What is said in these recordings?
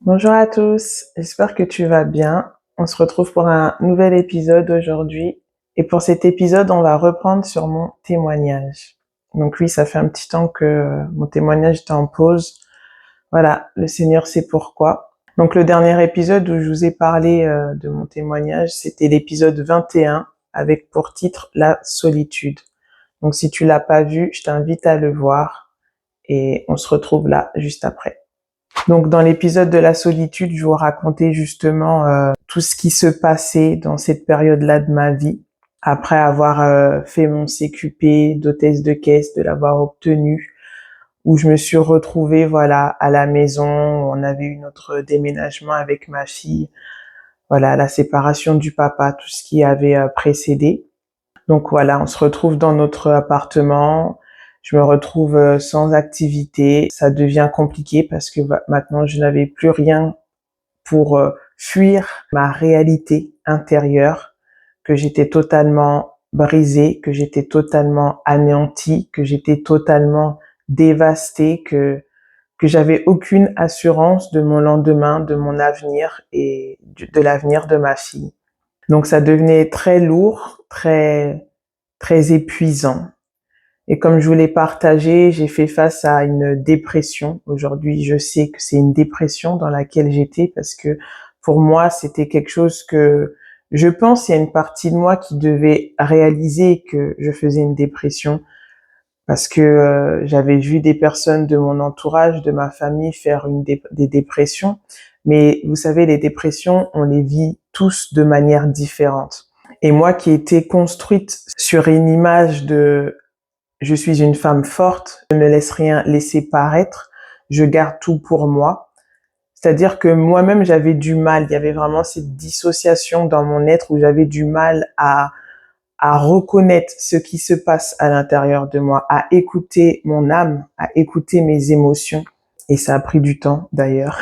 Bonjour à tous, j'espère que tu vas bien. On se retrouve pour un nouvel épisode aujourd'hui. Et pour cet épisode, on va reprendre sur mon témoignage. Donc oui, ça fait un petit temps que mon témoignage était en pause. Voilà, le Seigneur sait pourquoi. Donc le dernier épisode où je vous ai parlé de mon témoignage, c'était l'épisode 21 avec pour titre La solitude. Donc si tu l'as pas vu, je t'invite à le voir et on se retrouve là juste après. Donc dans l'épisode de la solitude, je vous racontais justement tout ce qui se passait dans cette période-là de ma vie. Après avoir fait mon CQP d'hôtesse de caisse, de l'avoir obtenu, où je me suis retrouvée voilà à la maison, on avait eu notre déménagement avec ma fille, voilà la séparation du papa, tout ce qui avait précédé. Donc voilà, on se retrouve dans notre appartement. Je me retrouve sans activité. Ça devient compliqué parce que maintenant, je n'avais plus rien pour fuir ma réalité intérieure, que j'étais totalement brisée, que j'étais totalement anéantie, que j'étais totalement dévastée, que j'avais aucune assurance de mon lendemain, de mon avenir et de l'avenir de ma fille. Donc ça devenait très lourd, très épuisant. Et comme je vous l'ai partagé, j'ai fait face à une dépression. Aujourd'hui, je sais que c'est une dépression dans laquelle j'étais parce que pour moi, c'était quelque chose que je pense il y a une partie de moi qui devait réaliser que je faisais une dépression parce que j'avais vu des personnes de mon entourage, de ma famille faire des dépressions. Mais vous savez, les dépressions, on les vit tous de manière différente. Et moi qui étais construite sur une image de je suis une femme forte, je ne laisse rien laisser paraître, je garde tout pour moi. C'est-à-dire que moi-même, j'avais du mal, il y avait vraiment cette dissociation dans mon être où j'avais du mal à reconnaître ce qui se passe à l'intérieur de moi, à écouter mon âme, à écouter mes émotions. Et ça a pris du temps d'ailleurs.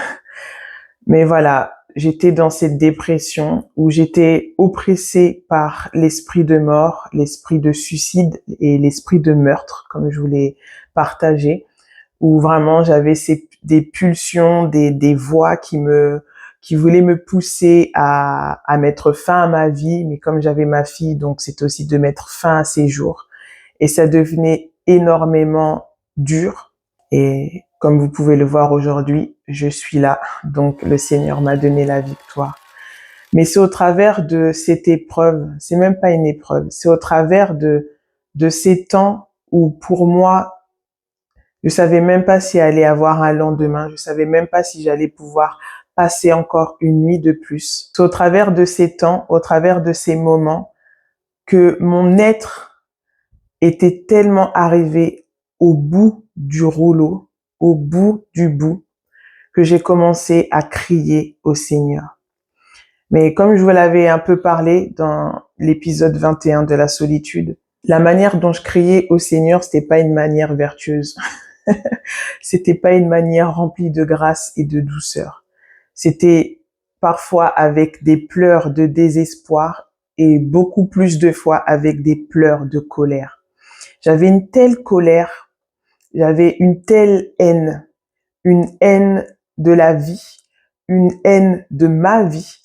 Mais voilà, j'étais dans cette dépression où j'étais oppressée par l'esprit de mort, l'esprit de suicide et l'esprit de meurtre, comme je vous l'ai partagé, où vraiment j'avais des pulsions, des voix qui voulaient me pousser à mettre fin à ma vie, mais comme j'avais ma fille, donc c'est aussi de mettre fin à ses jours. Et ça devenait énormément dur. Et comme vous pouvez le voir aujourd'hui, je suis là. Donc le Seigneur m'a donné la victoire. Mais c'est au travers de cette épreuve, c'est même pas une épreuve, c'est au travers de ces temps où pour moi, je savais même pas si allait avoir un lendemain, je savais même pas si j'allais pouvoir passer encore une nuit de plus. C'est au travers de ces temps, au travers de ces moments que mon être était tellement arrivé au bout du rouleau, au bout du bout, que j'ai commencé à crier au Seigneur. Mais comme je vous l'avais un peu parlé dans l'épisode 21 de la solitude, la manière dont je criais au Seigneur, c'était pas une manière vertueuse. C'était pas une manière remplie de grâce et de douceur. C'était parfois avec des pleurs de désespoir et beaucoup plus de fois avec des pleurs de colère. J'avais une telle colère, j'avais une haine de la vie, une haine de ma vie,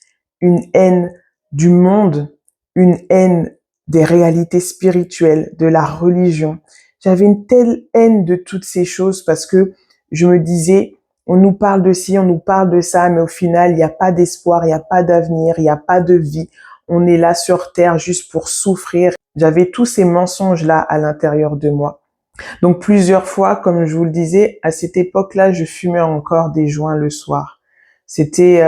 une haine du monde, une haine des réalités spirituelles, de la religion. J'avais une telle haine de toutes ces choses parce que je me disais, on nous parle de ci, on nous parle de ça, mais au final, il n'y a pas d'espoir, il n'y a pas d'avenir, il n'y a pas de vie. On est là sur terre juste pour souffrir. J'avais tous ces mensonges-là à l'intérieur de moi. Donc plusieurs fois, comme je vous le disais, à cette époque-là, je fumais encore des joints le soir. C'était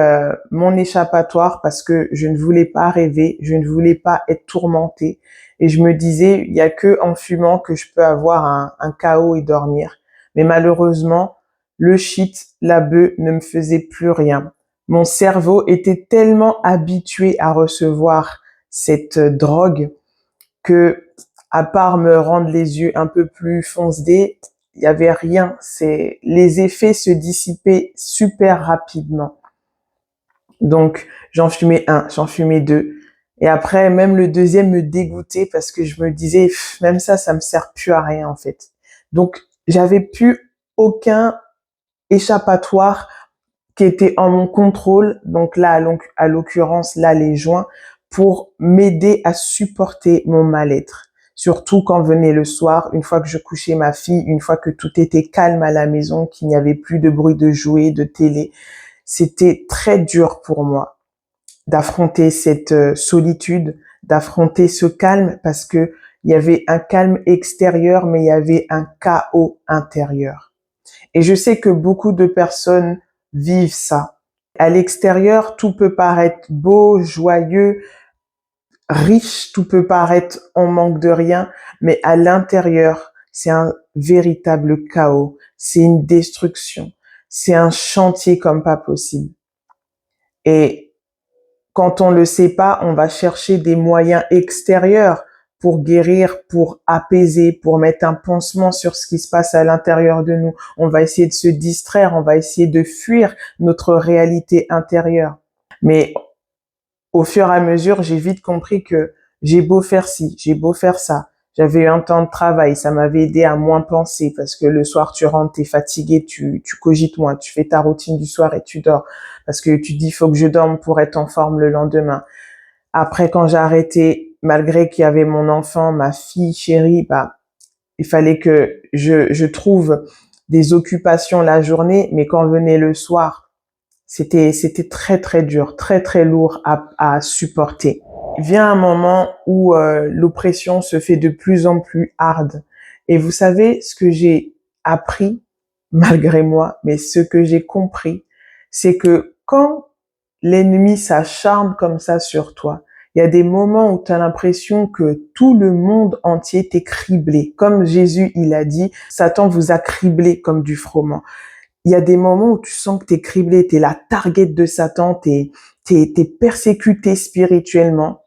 mon échappatoire parce que je ne voulais pas rêver, je ne voulais pas être tourmentée. Et je me disais, il y a que en fumant que je peux avoir un chaos et dormir. Mais malheureusement, le shit, la bœuf ne me faisait plus rien. Mon cerveau était tellement habitué à recevoir cette drogue que, à part me rendre les yeux un peu plus foncés, il y avait rien. Les effets se dissipaient super rapidement. Donc, j'en fumais un, j'en fumais deux. Et après, même le deuxième me dégoûtait parce que je me disais, même ça me sert plus à rien, en fait. Donc, j'avais plus aucun échappatoire qui étaient en mon contrôle, donc là, à l'occurrence, là, les joints, pour m'aider à supporter mon mal-être. Surtout quand venait le soir, une fois que je couchais ma fille, une fois que tout était calme à la maison, qu'il n'y avait plus de bruit de jouets, de télé. C'était très dur pour moi d'affronter cette solitude, d'affronter ce calme, parce que il y avait un calme extérieur, mais il y avait un chaos intérieur. Et je sais que beaucoup de personnes vivent ça. À l'extérieur, tout peut paraître beau, joyeux, riche, tout peut paraître en manque de rien, mais à l'intérieur, c'est un véritable chaos, c'est une destruction, c'est un chantier comme pas possible. Et quand on le sait pas, on va chercher des moyens extérieurs pour guérir, pour apaiser, pour mettre un pansement sur ce qui se passe à l'intérieur de nous. On va essayer de se distraire, on va essayer de fuir notre réalité intérieure. Mais au fur et à mesure, j'ai vite compris que j'ai beau faire ci, j'ai beau faire ça. J'avais eu un temps de travail, ça m'avait aidé à moins penser parce que le soir, tu rentres, t'es fatigué, tu cogites moins, tu fais ta routine du soir et tu dors parce que tu te dis, faut que je dorme pour être en forme le lendemain. Après, quand j'ai arrêté, malgré qu'il y avait mon enfant, ma fille chérie, bah, il fallait que je trouve des occupations la journée, mais quand venait le soir, c'était très très dur, très très lourd à supporter. Vient un moment où l'oppression se fait de plus en plus hard. Et vous savez ce que j'ai appris malgré moi, mais ce que j'ai compris, c'est que quand l'ennemi s'acharne comme ça sur toi, il y a des moments où tu as l'impression que tout le monde entier t'est criblé. Comme Jésus, il a dit, Satan vous a criblé comme du froment. Il y a des moments où tu sens que t'es criblé, t'es la target de Satan, t'es persécuté spirituellement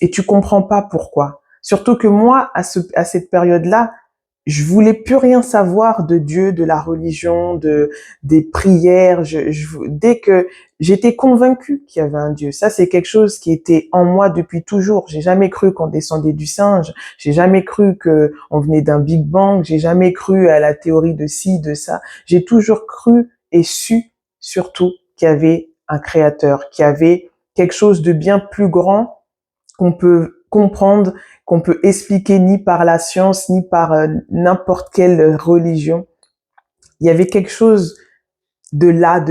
et tu comprends pas pourquoi. Surtout que moi, à cette période-là, je voulais plus rien savoir de Dieu, de la religion, des prières. Dès que j'étais convaincue qu'il y avait un Dieu, ça c'est quelque chose qui était en moi depuis toujours. J'ai jamais cru qu'on descendait du singe. J'ai jamais cru que on venait d'un Big Bang. J'ai jamais cru à la théorie de ci, de ça. J'ai toujours cru et su surtout qu'il y avait un créateur, qu'il y avait quelque chose de bien plus grand qu'on peut comprendre, qu'on peut expliquer ni par la science, ni par n'importe quelle religion. Il y avait quelque chose de là,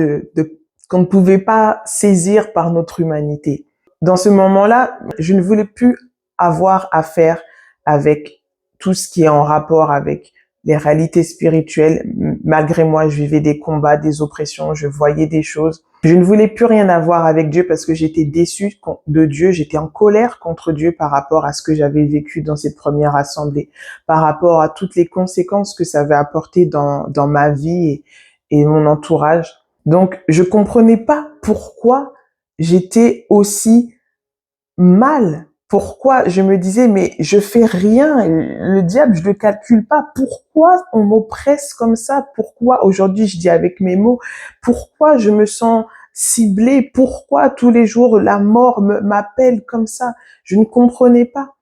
qu'on ne pouvait pas saisir par notre humanité. Dans ce moment-là, je ne voulais plus avoir affaire avec tout ce qui est en rapport avec les réalités spirituelles. Malgré moi, je vivais des combats, des oppressions, je voyais des choses. Je ne voulais plus rien avoir avec Dieu parce que j'étais déçue de Dieu, j'étais en colère contre Dieu par rapport à ce que j'avais vécu dans cette première assemblée, par rapport à toutes les conséquences que ça avait apporté dans ma vie et mon entourage. Donc, je comprenais pas pourquoi j'étais aussi mal. Pourquoi je me disais, mais je fais rien, le diable, je le calcule pas. Pourquoi on m'oppresse comme ça? Pourquoi aujourd'hui, je dis avec mes mots, pourquoi je me sens ciblée? Pourquoi tous les jours la mort m'appelle comme ça? Je ne comprenais pas.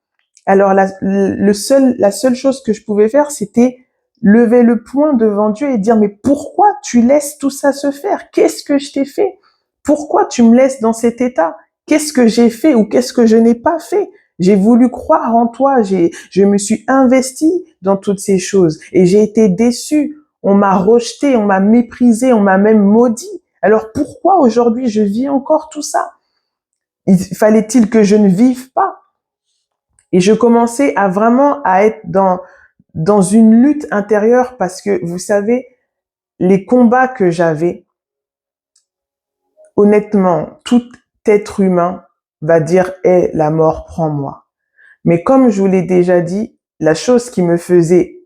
Alors la seule chose que je pouvais faire, c'était lever le poing devant Dieu et dire, mais pourquoi tu laisses tout ça se faire? Qu'est-ce que je t'ai fait? Pourquoi tu me laisses dans cet état? Qu'est-ce que j'ai fait ou qu'est-ce que je n'ai pas fait? J'ai voulu croire en toi, je me suis investie dans toutes ces choses et j'ai été déçue. On m'a rejeté, on m'a méprisé, on m'a même maudit. Alors pourquoi aujourd'hui je vis encore tout ça? Fallait-il que je ne vive pas? Et je commençais à vraiment à être dans une lutte intérieure parce que vous savez, les combats que j'avais, honnêtement, tout être humain va dire, la mort, prends-moi. Mais comme je vous l'ai déjà dit, la chose qui me faisait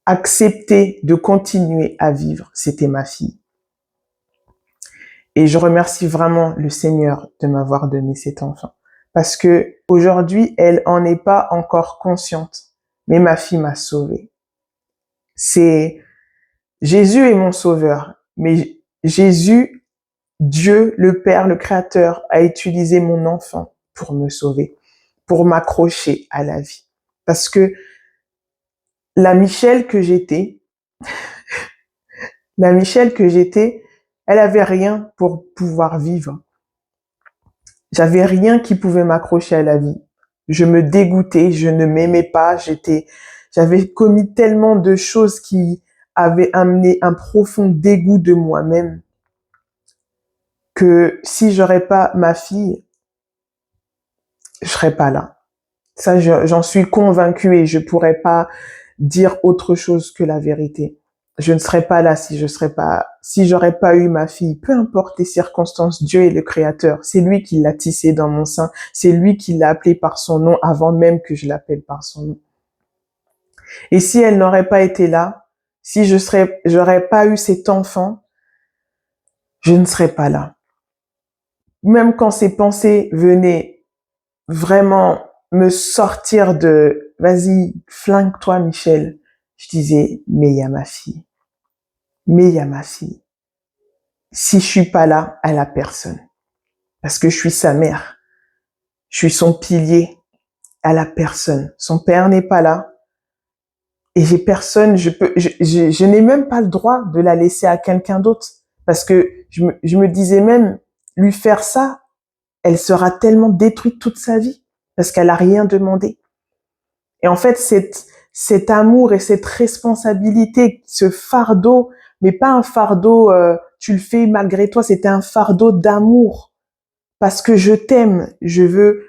accepter de continuer à vivre, c'était ma fille. Et je remercie vraiment le Seigneur de m'avoir donné cet enfant. Parce que aujourd'hui, elle en est pas encore consciente. Mais ma fille m'a sauvée. Jésus est mon sauveur. Mais Jésus, Dieu, le Père, le Créateur, a utilisé mon enfant pour me sauver, pour m'accrocher à la vie. Parce que la Michel que j'étais, Elle avait rien pour pouvoir vivre. J'avais rien qui pouvait m'accrocher à la vie. Je me dégoûtais, je ne m'aimais pas, j'avais commis tellement de choses qui avaient amené un profond dégoût de moi-même que si j'aurais pas ma fille, je serais pas là. Ça, j'en suis convaincue et je pourrais pas dire autre chose que la vérité. Je ne serais pas là si j'aurais pas eu ma fille. Peu importe les circonstances, Dieu est le créateur. C'est lui qui l'a tissée dans mon sein. C'est lui qui l'a appelée par son nom avant même que je l'appelle par son nom. Et si elle n'aurait pas été là, si j'aurais pas eu cet enfant, je ne serais pas là. Même quand ces pensées venaient vraiment me sortir de vas-y, flingue-toi, Michel, je disais, mais il y a ma fille. Mais il y a ma fille. Si je suis pas là, elle a personne. Parce que je suis sa mère. Je suis son pilier. Elle a personne. Son père n'est pas là. Et j'ai personne, je n'ai même pas le droit de la laisser à quelqu'un d'autre. Parce que je me disais même, lui faire ça, elle sera tellement détruite toute sa vie. Parce qu'elle a rien demandé. Et en fait, cet amour et cette responsabilité, ce fardeau, mais pas un fardeau, tu le fais malgré toi, c'était un fardeau d'amour. Parce que je t'aime, je veux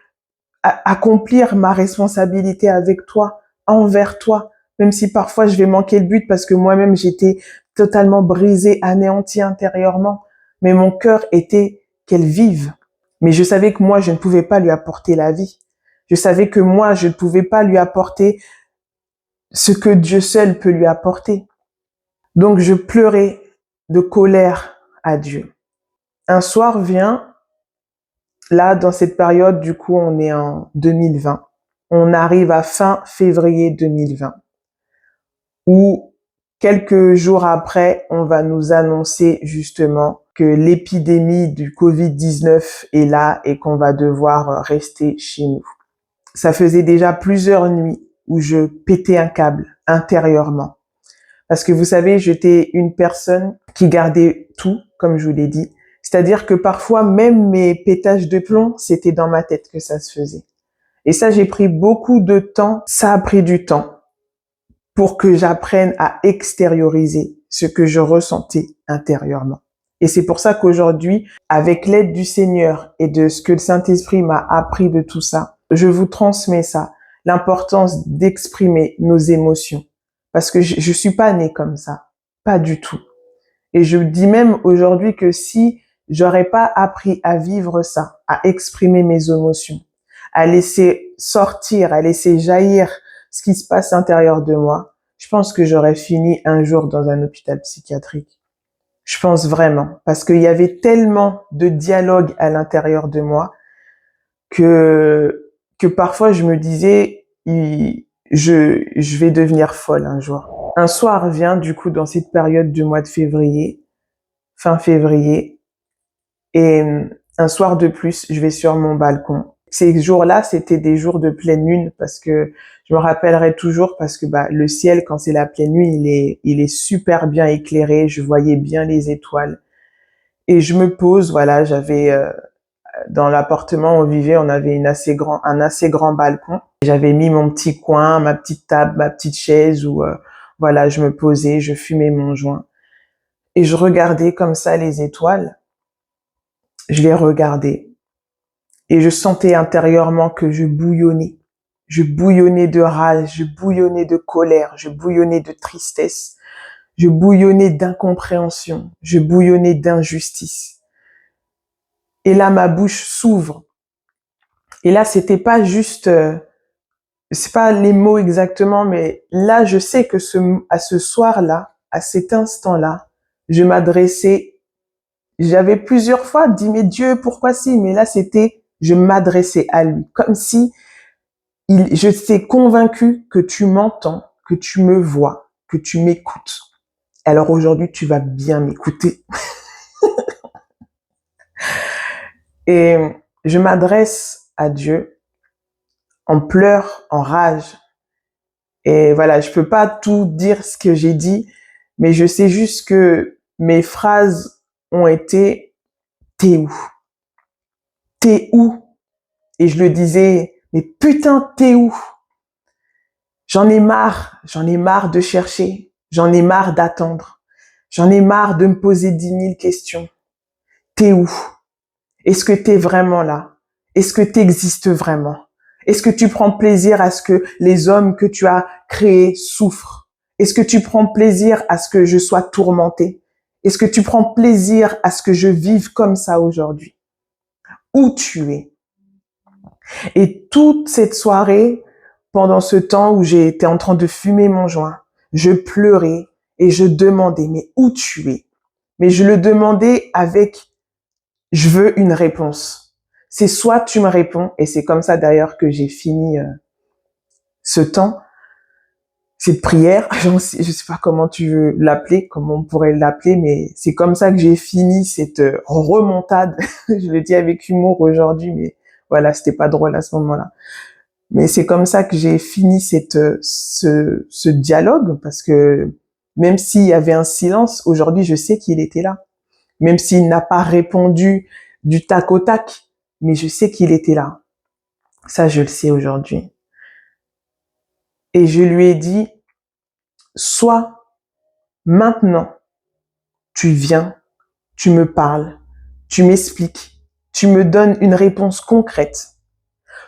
accomplir ma responsabilité avec toi, envers toi, même si parfois je vais manquer le but parce que moi-même j'étais totalement brisée, anéantie intérieurement, mais mon cœur était qu'elle vive. Mais je savais que moi je ne pouvais pas lui apporter la vie. Je savais que moi je ne pouvais pas lui apporter ce que Dieu seul peut lui apporter. Donc je pleurais de colère à Dieu. Un soir vient, là dans cette période, du coup on est en 2020, on arrive à fin février 2020, où quelques jours après, on va nous annoncer justement que l'épidémie du Covid-19 est là et qu'on va devoir rester chez nous. Ça faisait déjà plusieurs nuits où je pétais un câble intérieurement. Parce que vous savez, j'étais une personne qui gardait tout, comme je vous l'ai dit. C'est-à-dire que parfois, même mes pétages de plomb, c'était dans ma tête que ça se faisait. Et ça, j'ai pris beaucoup de temps. Ça a pris du temps pour que j'apprenne à extérioriser ce que je ressentais intérieurement. Et c'est pour ça qu'aujourd'hui, avec l'aide du Seigneur et de ce que le Saint-Esprit m'a appris de tout ça, je vous transmets ça, l'importance d'exprimer nos émotions. Parce que je suis pas née comme ça. Pas du tout. Et je dis même aujourd'hui que si j'aurais pas appris à vivre ça, à exprimer mes émotions, à laisser sortir, à laisser jaillir ce qui se passe à l'intérieur de moi, je pense que j'aurais fini un jour dans un hôpital psychiatrique. Je pense vraiment. Parce qu'il y avait tellement de dialogue à l'intérieur de moi que parfois je me disais, je vais devenir folle un jour. Un soir vient, du coup, dans cette période du mois de février, fin février, et un soir de plus, je vais sur mon balcon. Ces jours-là, c'était des jours de pleine lune parce que je me rappellerai toujours parce que le ciel, quand c'est la pleine lune, il est super bien éclairé. Je voyais bien les étoiles. Et je me pose, voilà, j'avais dans l'appartement où on vivait, on avait un assez grand balcon. J'avais mis mon petit coin, ma petite table, ma petite chaise où voilà, je me posais, je fumais mon joint et je regardais comme ça les étoiles. Je les regardais et je sentais intérieurement que je bouillonnais. Je bouillonnais de rage, je bouillonnais de colère, je bouillonnais de tristesse, je bouillonnais d'incompréhension, je bouillonnais d'injustice. Et là, ma bouche s'ouvre. Et là, c'était pas juste, c'est pas les mots exactement, mais là, je sais que à ce soir-là, à cet instant-là, je m'adressais, j'avais plusieurs fois dit, mais Dieu, pourquoi si? Mais là, je m'adressais à lui, comme si je t'ai convaincu que tu m'entends, que tu me vois, que tu m'écoutes. Alors aujourd'hui, tu vas bien m'écouter. Et je m'adresse à Dieu en pleurs, en rage. Et voilà, je peux pas tout dire ce que j'ai dit, mais je sais juste que mes phrases ont été « T'es où? T'es où ?» Et je le disais « Mais putain, t'es où ?» J'en ai marre de chercher, j'en ai marre d'attendre, j'en ai marre de me poser 10 000 questions. T'es où? Est-ce que t'es vraiment là? Est-ce que t'existes vraiment? Est-ce que tu prends plaisir à ce que les hommes que tu as créés souffrent? Est-ce que tu prends plaisir à ce que je sois tourmentée? Est-ce que tu prends plaisir à ce que je vive comme ça aujourd'hui? Où tu es? Et toute cette soirée, pendant ce temps où j'étais en train de fumer mon joint, je pleurais et je demandais, mais où tu es? Mais je le demandais avec, je veux une réponse. C'est soit tu me réponds, et c'est comme ça d'ailleurs que j'ai fini ce temps, cette prière, je sais pas comment tu veux l'appeler, comment on pourrait l'appeler, mais c'est comme ça que j'ai fini cette remontade. Je le dis avec humour aujourd'hui, mais voilà, c'était pas drôle à ce moment-là. Mais c'est comme ça que j'ai fini ce dialogue, parce que même s'il y avait un silence, aujourd'hui, je sais qu'il était là. Même s'il n'a pas répondu du tac au tac, mais je sais qu'il était là. Ça, je le sais aujourd'hui. Et je lui ai dit, soit maintenant, tu viens, tu me parles, tu m'expliques, tu me donnes une réponse concrète,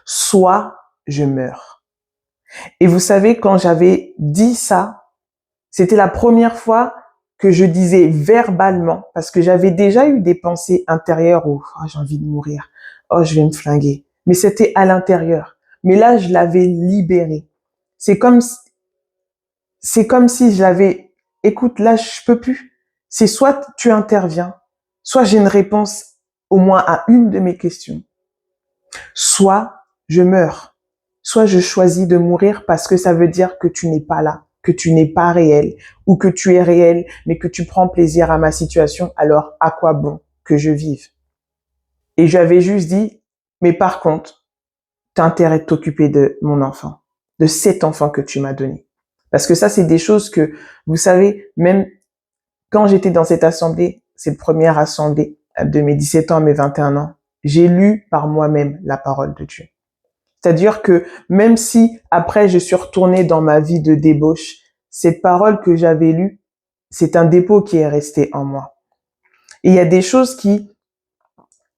soit je meurs. Et vous savez, quand j'avais dit ça, c'était la première fois que je disais verbalement, parce que j'avais déjà eu des pensées intérieures où oh, j'ai envie de mourir, oh je vais me flinguer. Mais c'était à l'intérieur. Mais là, je l'avais libéré. C'est comme si je l'avais, écoute, là, je peux plus. C'est soit tu interviens, soit j'ai une réponse au moins à une de mes questions, soit je meurs, soit je choisis de mourir parce que ça veut dire que tu n'es pas là, que tu n'es pas réel, ou que tu es réel, mais que tu prends plaisir à ma situation, alors à quoi bon que je vive? Et j'avais juste dit, mais par contre, t'as intérêt de t'occuper de mon enfant, de cet enfant que tu m'as donné. Parce que ça, c'est des choses que, vous savez, même quand j'étais dans cette assemblée, cette première assemblée de mes 17 ans à mes 21 ans, j'ai lu par moi-même la parole de Dieu. C'est-à-dire que même si après je suis retournée dans ma vie de débauche, cette parole que j'avais lue, c'est un dépôt qui est resté en moi. Et il y a des choses qui,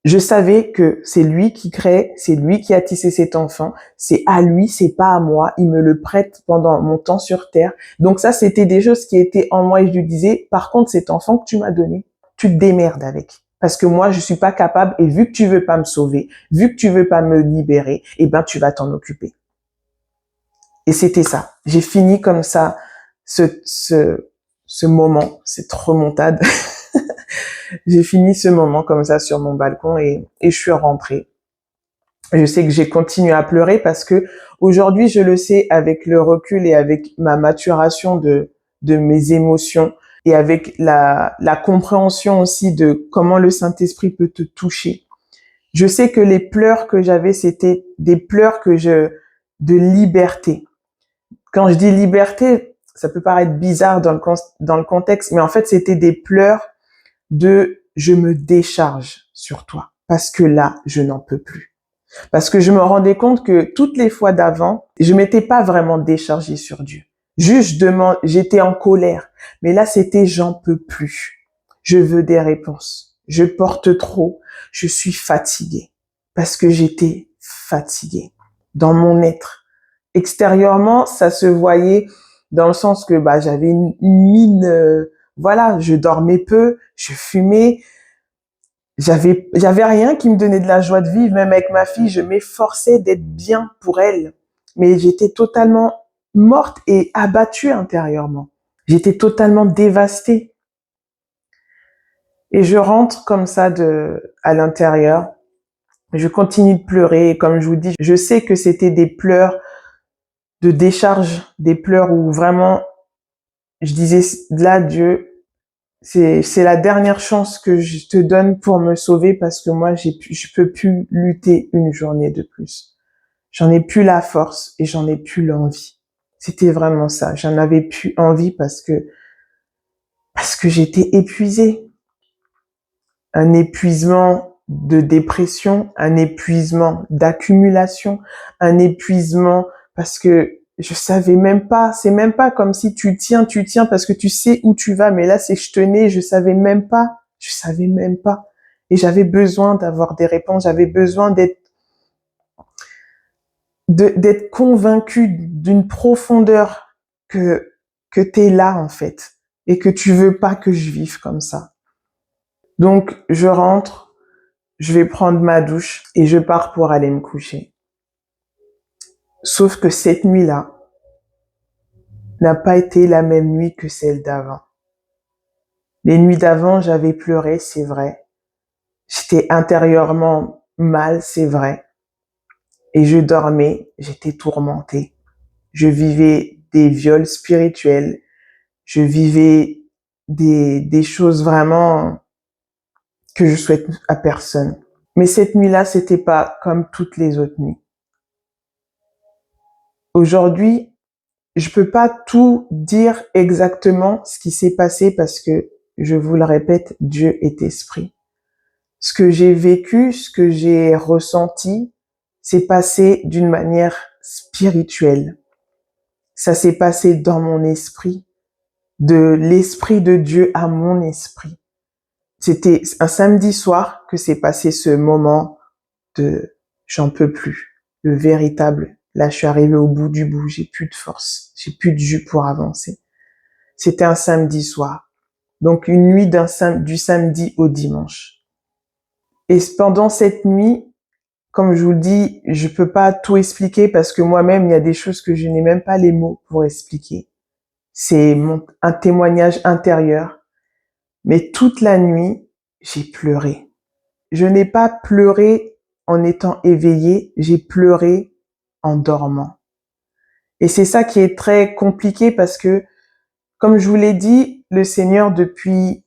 je savais que c'est lui qui crée, c'est lui qui a tissé cet enfant, c'est à lui, c'est pas à moi, il me le prête pendant mon temps sur terre. Donc ça, c'était des choses qui étaient en moi et je lui disais, par contre, cet enfant que tu m'as donné, tu te démerdes avec. Parce que moi, je suis pas capable et vu que tu veux pas me sauver, vu que tu veux pas me libérer, eh ben, tu vas t'en occuper. Et c'était ça. J'ai fini comme ça ce moment, cette remontade. J'ai fini ce moment comme ça sur mon balcon et je suis rentrée. Je sais que j'ai continué à pleurer parce que aujourd'hui, je le sais avec le recul et avec ma maturation de mes émotions et avec la compréhension aussi de comment le Saint-Esprit peut te toucher. Je sais que les pleurs que j'avais, c'était des pleurs de liberté. Quand je dis liberté, ça peut paraître bizarre dans le contexte, mais en fait, c'était des pleurs de je me décharge sur toi parce que là, je n'en peux plus. Parce que je me rendais compte que toutes les fois d'avant, je m'étais pas vraiment déchargée sur Dieu. Juste j'étais en colère. Mais là, c'était j'en peux plus. Je veux des réponses. Je porte trop. Je suis fatiguée. Parce que j'étais fatiguée dans mon être. Extérieurement, ça se voyait dans le sens que j'avais une mine, voilà, je dormais peu, je fumais, j'avais rien qui me donnait de la joie de vivre. Même avec ma fille, je m'efforçais d'être bien pour elle, mais j'étais totalement morte et abattue intérieurement. J'étais totalement dévastée. Et je rentre comme ça à l'intérieur. Je continue de pleurer. Et comme je vous dis, je sais que c'était des pleurs de décharge, des pleurs où vraiment je disais là, Dieu, c'est la dernière chance que je te donne pour me sauver parce que moi je peux plus lutter une journée de plus. J'en ai plus la force et j'en ai plus l'envie. C'était vraiment ça. J'en avais plus envie parce que j'étais épuisée. un épuisement de dépression, un épuisement d'accumulation, un épuisement parce que je savais même pas, c'est même pas comme si tu tiens parce que tu sais où tu vas, mais là c'est je tenais, je savais même pas. Et j'avais besoin d'avoir des réponses, j'avais besoin d'être convaincue d'une profondeur que t'es là en fait et que tu veux pas que je vive comme ça. Donc je rentre, je vais prendre ma douche et je pars pour aller me coucher. Sauf que cette nuit-là n'a pas été la même nuit que celle d'avant. Les nuits d'avant, j'avais pleuré, c'est vrai. J'étais intérieurement mal, c'est vrai. Et je dormais, j'étais tourmentée. Je vivais des viols spirituels. Je vivais des choses vraiment que je souhaite à personne. Mais cette nuit-là, c'était pas comme toutes les autres nuits. Aujourd'hui, je peux pas tout dire exactement ce qui s'est passé parce que, je vous le répète, Dieu est esprit. Ce que j'ai vécu, ce que j'ai ressenti, s'est passé d'une manière spirituelle. Ça s'est passé dans mon esprit, de l'esprit de Dieu à mon esprit. C'était un samedi soir que s'est passé ce moment de j'en peux plus, le véritable. Là, je suis arrivée au bout du bout, j'ai plus de force, j'ai plus de jus pour avancer. C'était un samedi soir. Donc une nuit du samedi au dimanche. Et pendant cette nuit, comme je vous le dis, je peux pas tout expliquer parce que moi-même, il y a des choses que je n'ai même pas les mots pour expliquer. C'est un témoignage intérieur. Mais toute la nuit, j'ai pleuré. Je n'ai pas pleuré en étant éveillée, j'ai pleuré en dormant. Et c'est ça qui est très compliqué parce que, comme je vous l'ai dit, le Seigneur, depuis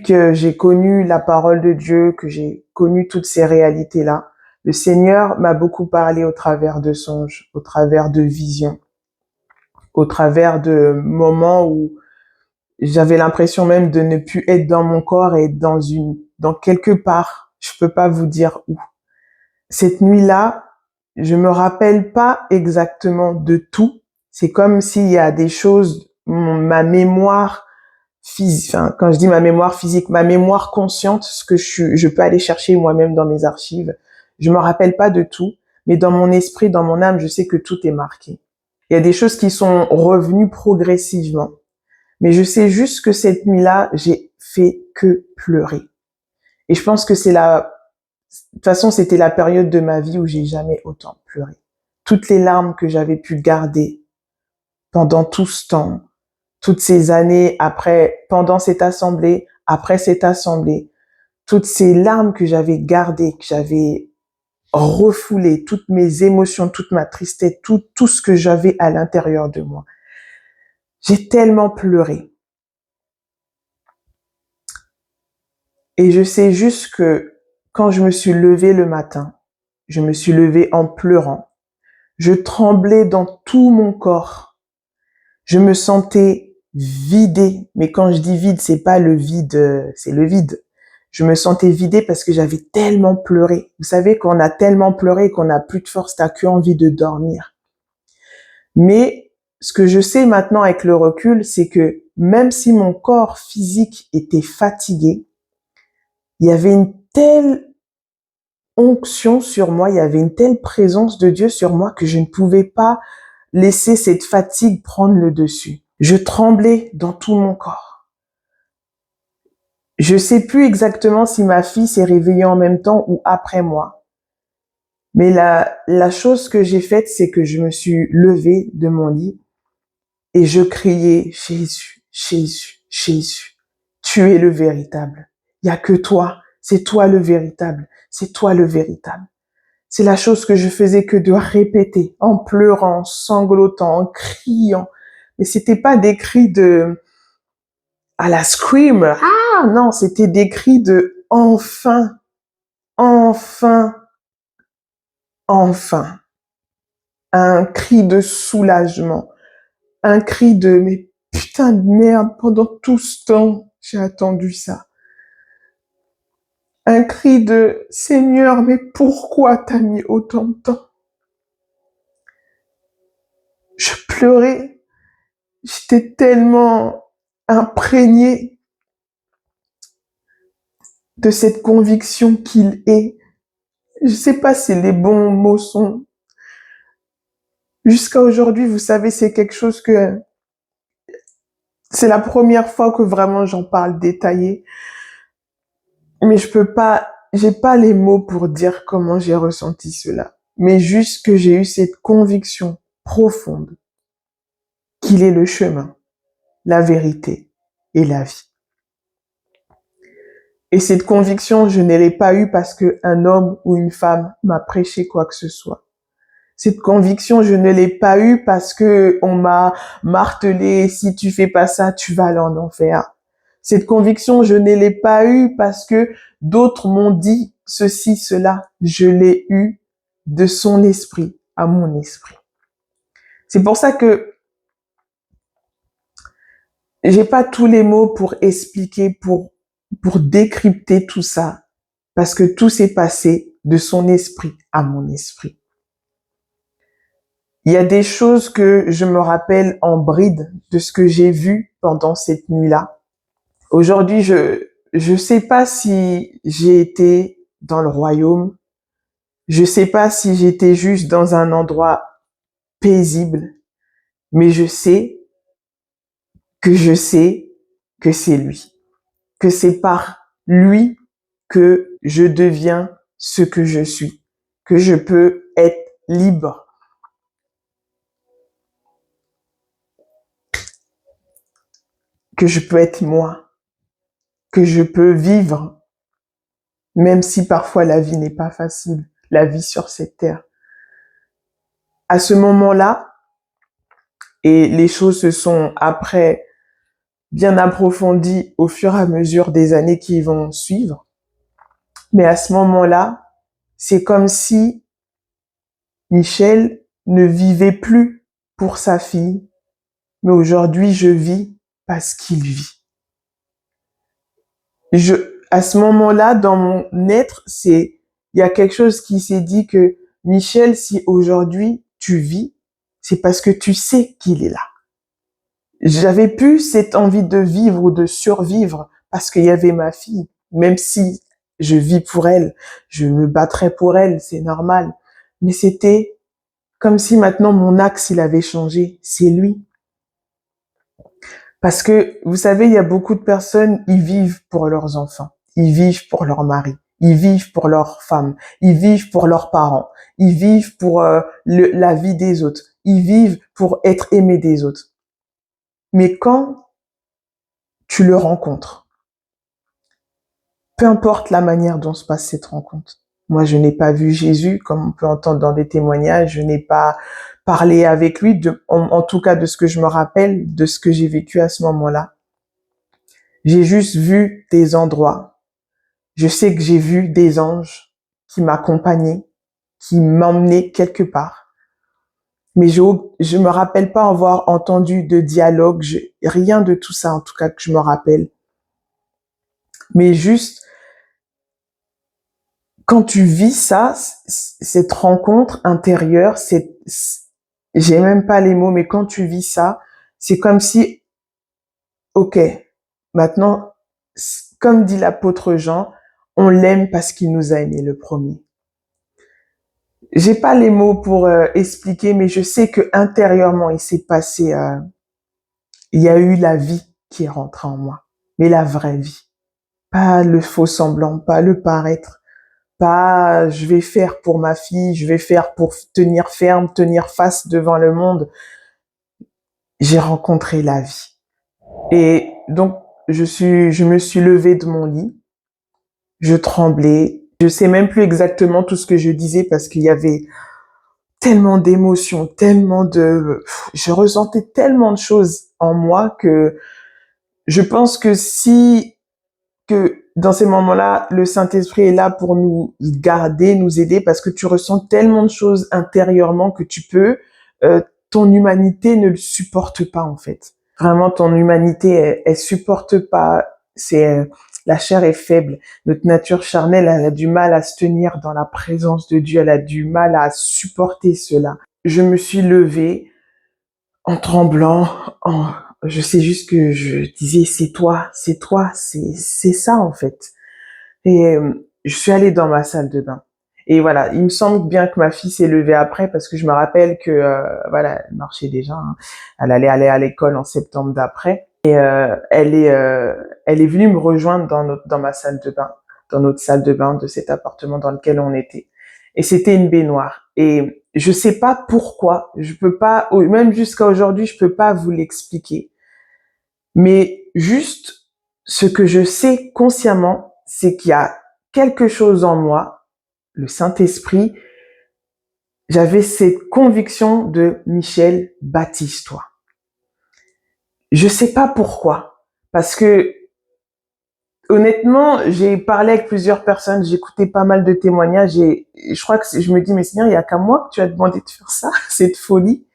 que j'ai connu la parole de Dieu, que j'ai connu toutes ces réalités-là, le Seigneur m'a beaucoup parlé au travers de songes, au travers de visions, au travers de moments où j'avais l'impression même de ne plus être dans mon corps et dans quelque part. Je peux pas vous dire où. Cette nuit-là, je me rappelle pas exactement de tout. C'est comme s'il y a des choses, ma mémoire physique, enfin, quand je dis ma mémoire physique, ma mémoire consciente, ce que je peux aller chercher moi-même dans mes archives. Je me rappelle pas de tout, mais dans mon esprit, dans mon âme, je sais que tout est marqué. Il y a des choses qui sont revenues progressivement. Mais je sais juste que cette nuit-là, j'ai fait que pleurer. Et je pense que de toute façon, c'était la période de ma vie où j'ai jamais autant pleuré. Toutes les larmes que j'avais pu garder pendant tout ce temps, toutes ces années après, pendant cette assemblée, après cette assemblée, toutes ces larmes que j'avais gardées, que j'avais refoulées, toutes mes émotions, toute ma tristesse, tout ce que j'avais à l'intérieur de moi. J'ai tellement pleuré. Et je sais juste que quand je me suis levée le matin, je me suis levée en pleurant. Je tremblais dans tout mon corps. Je me sentais vidée. Mais quand je dis vide, c'est pas le vide, c'est le vide. Je me sentais vidée parce que j'avais tellement pleuré. Vous savez, quand on a tellement pleuré et qu'on n'a plus de force, t'as qu'envie de dormir. Mais ce que je sais maintenant avec le recul, c'est que même si mon corps physique était fatigué, il y avait une telle onction sur moi, il y avait une telle présence de Dieu sur moi que je ne pouvais pas laisser cette fatigue prendre le dessus. Je tremblais dans tout mon corps. Je sais plus exactement si ma fille s'est réveillée en même temps ou après moi. Mais la chose que j'ai faite, c'est que je me suis levée de mon lit et je criais, Jésus, Jésus, Jésus, tu es le véritable. Il n'y a que toi. C'est toi le véritable. C'est toi le véritable. C'est la chose que je faisais que de répéter, en pleurant, en sanglotant, en criant. Mais c'était pas des cris à la scream. Ah, non, c'était des cris de enfin, enfin, enfin. Un cri de soulagement. Un cri de mais putain de merde, pendant tout ce temps, j'ai attendu ça. un cri de « Seigneur, mais pourquoi t'as mis autant de temps ?» Je pleurais, j'étais tellement imprégnée de cette conviction qu'il est. Je sais pas si les bons mots sont. Jusqu'à aujourd'hui, vous savez, c'est quelque chose que c'est la première fois que vraiment j'en parle détaillé. Mais j'ai pas les mots pour dire comment j'ai ressenti cela. Mais juste que j'ai eu cette conviction profonde qu'il est le chemin, la vérité et la vie. Et cette conviction, je ne l'ai pas eue parce qu'un homme ou une femme m'a prêché quoi que ce soit. Cette conviction, je ne l'ai pas eue parce que on m'a martelé, si tu fais pas ça, tu vas aller en enfer. Cette conviction, je ne l'ai pas eue parce que d'autres m'ont dit ceci, cela. Je l'ai eue de son esprit à mon esprit. C'est pour ça que j'ai pas tous les mots pour expliquer, pour décrypter tout ça, parce que tout s'est passé de son esprit à mon esprit. Il y a des choses que je me rappelle en bride de ce que j'ai vu pendant cette nuit-là. Aujourd'hui, je sais pas si j'ai été dans le royaume. Je sais pas si j'étais juste dans un endroit paisible. Mais je sais que c'est lui. Que c'est par lui que je deviens ce que je suis. Que je peux être libre. Que je peux être moi. Que je peux vivre. Même si parfois la vie n'est pas facile. La vie sur cette terre. À ce moment-là, et les choses se sont après bien approfondies au fur et à mesure des années qui vont suivre. Mais à ce moment-là, c'est comme si Michel ne vivait plus pour sa fille, mais aujourd'hui je vis parce qu'il vit. À ce moment-là, dans mon être, il y a quelque chose qui s'est dit que Michel, si aujourd'hui tu vis, c'est parce que tu sais qu'il est là. J'avais plus cette envie de vivre ou de survivre parce qu'il y avait ma fille, même si je vis pour elle, je me battrai pour elle, c'est normal. Mais c'était comme si maintenant mon axe, il avait changé. C'est lui. Parce que, vous savez, il y a beaucoup de personnes, ils vivent pour leurs enfants. Ils vivent pour leur mari. Ils vivent pour leur femme. Ils vivent pour leurs parents. Ils vivent pour la vie des autres. Ils vivent pour être aimés des autres. Mais quand tu le rencontres, peu importe la manière dont se passe cette rencontre. Moi, je n'ai pas vu Jésus, comme on peut entendre dans des témoignages. Je n'ai pas parlé avec lui, en tout cas de ce que je me rappelle, de ce que j'ai vécu à ce moment-là. J'ai juste vu des endroits. Je sais que j'ai vu des anges qui m'accompagnaient, qui m'emmenaient quelque part. Mais je me rappelle pas avoir entendu de dialogue, rien de tout ça en tout cas que je me rappelle. Mais juste, quand tu vis ça, cette rencontre intérieure, j'ai même pas les mots, mais quand tu vis ça, c'est comme si, ok, maintenant, comme dit l'apôtre Jean, on l'aime parce qu'il nous a aimés le premier. J'ai pas les mots pour expliquer, mais je sais que intérieurement, il s'est passé, il y a eu la vie qui est rentrée en moi, mais la vraie vie, pas le faux semblant, pas le paraître, pas je vais faire pour ma fille, je vais faire pour tenir ferme, tenir face devant le monde. J'ai rencontré la vie. Et donc je me suis levée de mon lit, je tremblais, je sais même plus exactement tout ce que je disais parce qu'il y avait tellement d'émotions, je ressentais tellement de choses en moi que je pense que que dans ces moments-là, le Saint-Esprit est là pour nous garder, nous aider, parce que tu ressens tellement de choses intérieurement que ton humanité ne le supporte pas en fait. Vraiment, ton humanité, elle supporte pas. la chair est faible. Notre nature charnelle, elle a du mal à se tenir dans la présence de Dieu. Elle a du mal à supporter cela. Je me suis levée en tremblant, je sais juste que je disais, c'est toi, c'est ça en fait. Et je suis allée dans ma salle de bain. Et voilà, il me semble bien que ma fille s'est levée après parce que je me rappelle que voilà, elle marchait déjà. Hein. Elle allait aller à l'école en septembre d'après. Et elle est venue me rejoindre dans ma salle de bain, dans notre salle de bain de cet appartement dans lequel on était. Et c'était une baignoire. Et je sais pas pourquoi, je peux pas, même jusqu'à aujourd'hui, je peux pas vous l'expliquer. Mais juste ce que je sais consciemment, c'est qu'il y a quelque chose en moi, le Saint-Esprit, j'avais cette conviction de Michel, baptise-toi. Je sais pas pourquoi, parce que honnêtement, j'ai parlé avec plusieurs personnes, j'ai écouté pas mal de témoignages et je crois que je me dis, mais Seigneur, il y a qu'à moi que tu as demandé de faire ça, cette folie.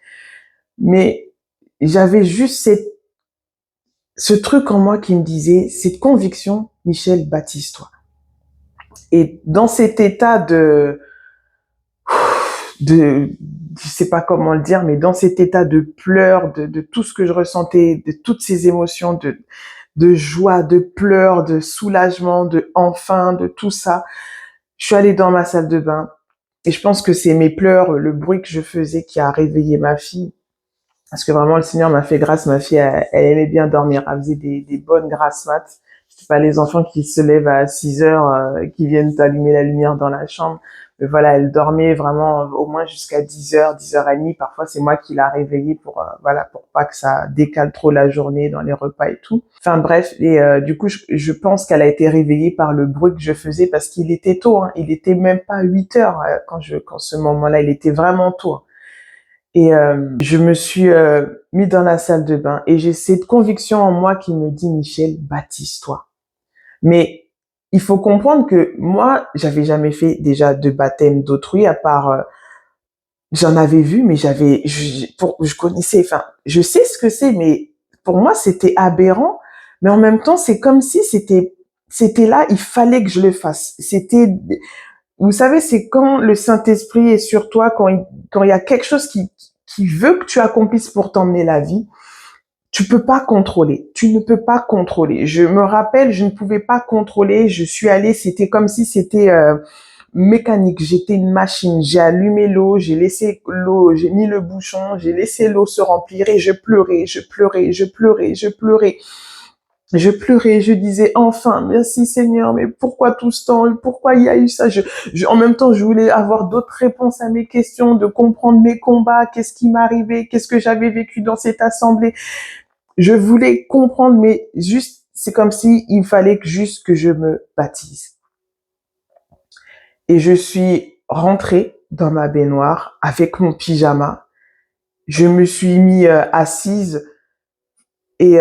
Mais j'avais juste ce truc en moi qui me disait, cette conviction, Michel, baptise-toi. Et dans cet état je sais pas comment le dire, mais dans cet état de pleurs, de tout ce que je ressentais, de toutes ces émotions, de joie, de pleurs, de soulagement, de enfin, de tout ça, je suis allée dans ma salle de bain. Et je pense que c'est mes pleurs, le bruit que je faisais qui a réveillé ma fille. Parce que vraiment, le Seigneur m'a fait grâce. Ma fille, elle aimait bien dormir. Elle faisait des bonnes grasses mat. C'est pas les enfants qui se lèvent à 6 heures, qui viennent allumer la lumière dans la chambre. Mais voilà, elle dormait vraiment au moins jusqu'à 10 heures, 10h30. Parfois, c'est moi qui la réveillais pour, voilà, pour pas que ça décale trop la journée dans les repas et tout. Enfin bref, et du coup, je pense qu'elle a été réveillée par le bruit que je faisais parce qu'il était tôt. Hein. Il était même pas 8 heures quand ce moment-là, il était vraiment tôt. Hein. Et je me suis mis dans la salle de bain et j'ai cette conviction en moi qui me dit, Michel, baptise-toi. Mais il faut comprendre que moi, j'avais jamais fait déjà de baptême d'autrui à part, j'en avais vu, mais je connaissais, enfin, je sais ce que c'est, mais pour moi, c'était aberrant. Mais en même temps, c'est comme si c'était là, il fallait que je le fasse. Vous savez, c'est quand le Saint-Esprit est sur toi, quand il y a quelque chose qui veut que tu accomplisses pour t'emmener la vie, tu peux pas contrôler. Tu ne peux pas contrôler. Je me rappelle, je ne pouvais pas contrôler. Je suis allée, c'était comme si c'était mécanique. J'étais une machine. J'ai allumé l'eau, j'ai laissé l'eau, j'ai mis le bouchon, j'ai laissé l'eau se remplir et je pleurais, je pleurais, je pleurais, je pleurais. Je pleurais, je disais enfin, merci Seigneur, mais pourquoi tout ce temps, pourquoi il y a eu ça en même temps, je voulais avoir d'autres réponses à mes questions, de comprendre mes combats, qu'est-ce qui m'arrivait, qu'est-ce que j'avais vécu dans cette assemblée. Je voulais comprendre, mais juste, c'est comme si il fallait juste que je me baptise. Et je suis rentrée dans ma baignoire avec mon pyjama. Je me suis mis assise et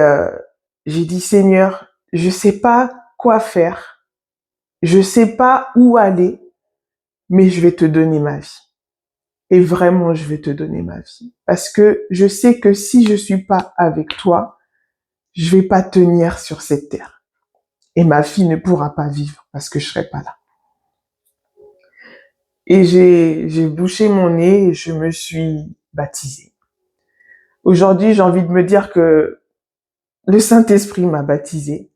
j'ai dit, Seigneur, je sais pas quoi faire, je sais pas où aller, mais je vais te donner ma vie. Et vraiment, je vais te donner ma vie. Parce que je sais que si je suis pas avec toi, je vais pas tenir sur cette terre. Et ma fille ne pourra pas vivre parce que je serai pas là. Et j'ai bouché mon nez et je me suis baptisée. Aujourd'hui, j'ai envie de me dire que le Saint-Esprit m'a baptisée.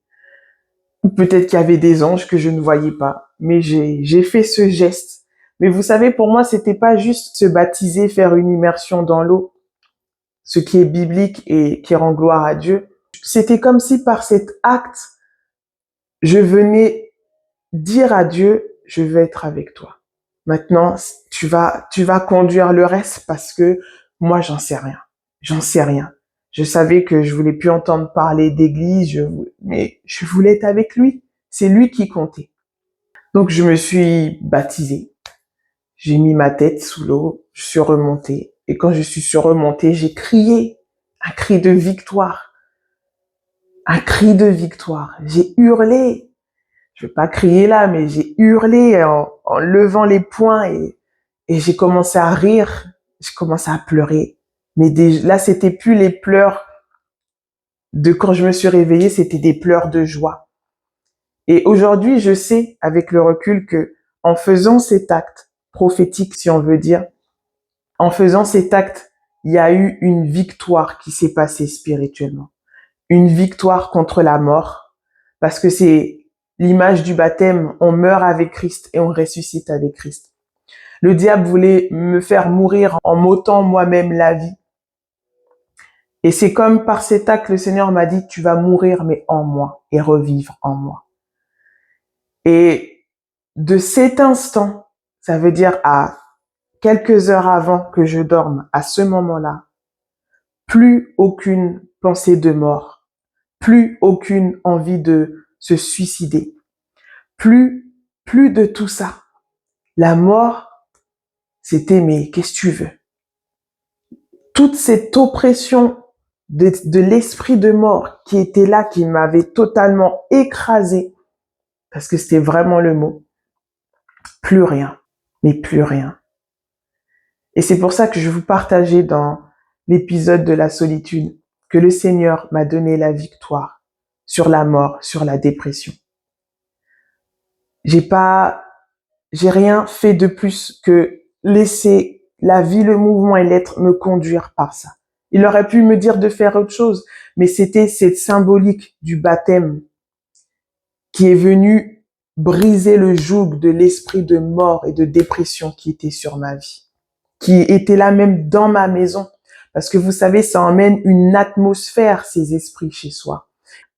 Peut-être qu'il y avait des anges que je ne voyais pas, mais j'ai fait ce geste. Mais vous savez, pour moi, c'était pas juste se baptiser, faire une immersion dans l'eau, ce qui est biblique et qui rend gloire à Dieu. C'était comme si par cet acte, je venais dire à Dieu, je veux être avec toi. Maintenant, tu vas conduire le reste parce que moi, j'en sais rien. J'en sais rien. Je savais que je voulais plus entendre parler d'église, mais je voulais être avec lui. C'est lui qui comptait. Donc, je me suis baptisée. J'ai mis ma tête sous l'eau, je suis remontée. Et quand je suis remontée, j'ai crié un cri de victoire. Un cri de victoire. J'ai hurlé. Je vais pas crier là, mais j'ai hurlé en levant les poings et j'ai commencé à rire. J'ai commencé à pleurer. Mais là, c'était plus les pleurs de quand je me suis réveillée, c'était des pleurs de joie. Et aujourd'hui, je sais, avec le recul, que en faisant cet acte prophétique, si on veut dire, en faisant cet acte, il y a eu une victoire qui s'est passée spirituellement. Une victoire contre la mort, parce que c'est l'image du baptême, on meurt avec Christ et on ressuscite avec Christ. Le diable voulait me faire mourir en m'ôtant moi-même la vie. Et c'est comme par cet acte, le Seigneur m'a dit, tu vas mourir, mais en moi, et revivre en moi. Et de cet instant, ça veut dire à quelques heures avant que je dorme, à ce moment-là, plus aucune pensée de mort, plus aucune envie de se suicider, plus de tout ça. La mort, c'était mais qu'est-ce que tu veux? Toute cette oppression de l'esprit de mort qui était là, qui m'avait totalement écrasé, parce que c'était vraiment le mot. Plus rien, mais plus rien. Et c'est pour ça que je vous partageais dans l'épisode de la solitude que le Seigneur m'a donné la victoire sur la mort, sur la dépression. J'ai rien fait de plus que laisser la vie, le mouvement et l'être me conduire par ça. Il aurait pu me dire de faire autre chose, mais c'était cette symbolique du baptême qui est venu briser le joug de l'esprit de mort et de dépression qui était sur ma vie, qui était là même dans ma maison. Parce que vous savez, ça emmène une atmosphère, ces esprits chez soi.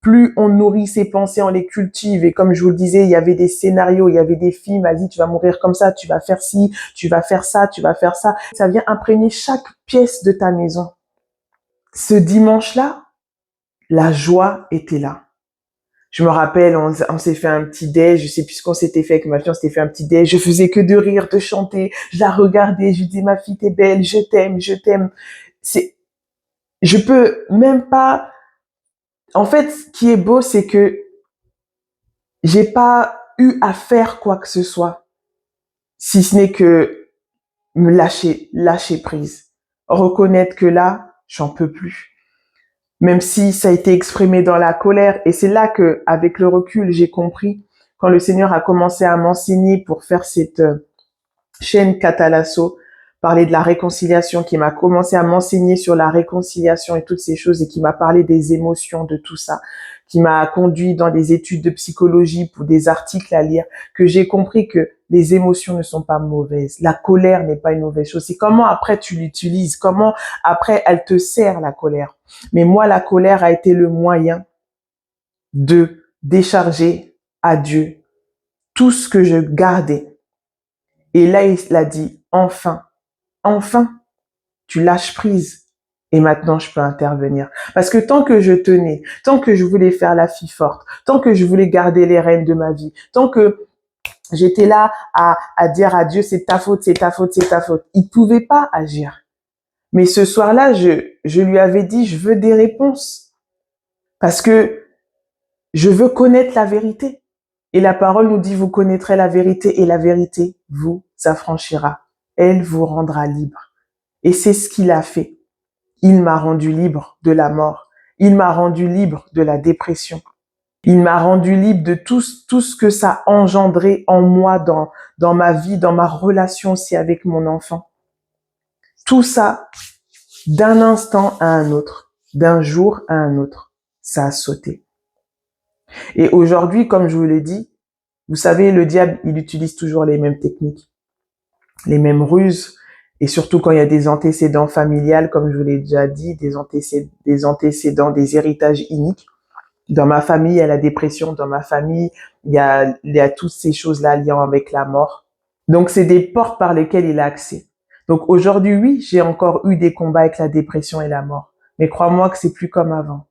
Plus on nourrit ces pensées, on les cultive. Et comme je vous le disais, il y avait des scénarios, il y avait des films. Vas-y, tu vas mourir comme ça, tu vas faire ci, tu vas faire ça, tu vas faire ça. Ça vient imprégner chaque pièce de ta maison. Ce dimanche-là, la joie était là. Je me rappelle, on s'est fait un petit déj, je sais plus ce qu'on s'était fait avec ma fille, on s'était fait un petit déj, je faisais que de rire, de chanter, je la regardais, je lui disais, ma fille, t'es belle, je t'aime, je t'aime. Je peux même pas, en fait, ce qui est beau, c'est que j'ai pas eu à faire quoi que ce soit, si ce n'est que me lâcher prise. Reconnaître que là, j'en peux plus. Même si ça a été exprimé dans la colère. Et c'est là que, avec le recul, j'ai compris, quand le Seigneur a commencé à m'enseigner pour faire cette chaîne Catalasso, parler de la réconciliation, qui m'a commencé à m'enseigner sur la réconciliation et toutes ces choses, et qui m'a parlé des émotions, de tout ça, qui m'a conduit dans des études de psychologie pour des articles à lire, que j'ai compris que les émotions ne sont pas mauvaises. La colère n'est pas une mauvaise chose. C'est comment après tu l'utilises, comment après elle te sert, la colère. Mais moi, la colère a été le moyen de décharger à Dieu tout ce que je gardais. Et là, il a dit, enfin, tu lâches prise. Et maintenant, je peux intervenir. Parce que tant que je tenais, tant que je voulais faire la fille forte, tant que je voulais garder les rênes de ma vie, tant que j'étais là à dire à Dieu, c'est ta faute, c'est ta faute, c'est ta faute, il pouvait pas agir. Mais ce soir-là, je lui avais dit, je veux des réponses. Parce que je veux connaître la vérité. Et la parole nous dit, vous connaîtrez la vérité et la vérité vous affranchira. Elle vous rendra libre. Et c'est ce qu'il a fait. Il m'a rendu libre de la mort. Il m'a rendu libre de la dépression. Il m'a rendu libre de tout ce que ça a engendré en moi, dans ma vie, dans ma relation aussi avec mon enfant. Tout ça, d'un instant à un autre, d'un jour à un autre, ça a sauté. Et aujourd'hui, comme je vous l'ai dit, vous savez, le diable, il utilise toujours les mêmes techniques, les mêmes ruses, et surtout quand il y a des antécédents familiales, comme je vous l'ai déjà dit, des antécédents, des héritages iniques. Dans ma famille, il y a la dépression, dans ma famille, il y a toutes ces choses-là liant avec la mort. Donc, c'est des portes par lesquelles il a accès. Donc, aujourd'hui, oui, j'ai encore eu des combats avec la dépression et la mort. Mais crois-moi que c'est plus comme avant.